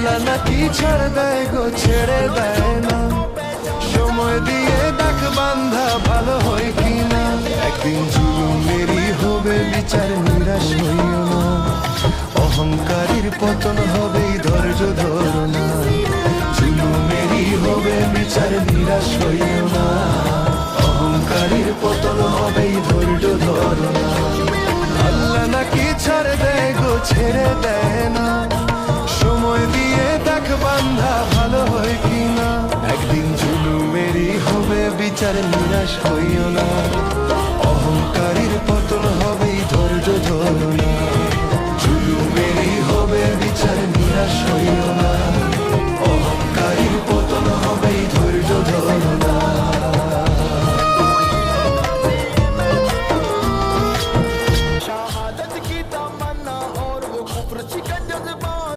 আল্লাহ নাকি ছাড় দেয় গো, ছেড়ে দেয় না। সময় দিয়ে দেখ বান্ধা ভালো হয় কিনা, একদিন জুলুমেরই হবে বিচার, নিরাশ হইও না। অহংকারীর পতন হবেই, ধৈর্য ধরো না। জুলুমেরই হবে বিচার, নিরাশ হইও না। অহংকারীর পতন হবেই, ধৈর্য ধরো না। আল্লাহ নাকি ছাড় দেয় গো, ছেড়ে দেয় না। সময় দিয়ে দেখ বান্ধা ভালো হয় কিনা, একদিন জুলুমেরই হবে বিচার, নিরাশ হইও না। অহংকারীর পতন হবেই, ধৈর্য ধরো না। জুলুমেরই হবে বিচার, নিরাশ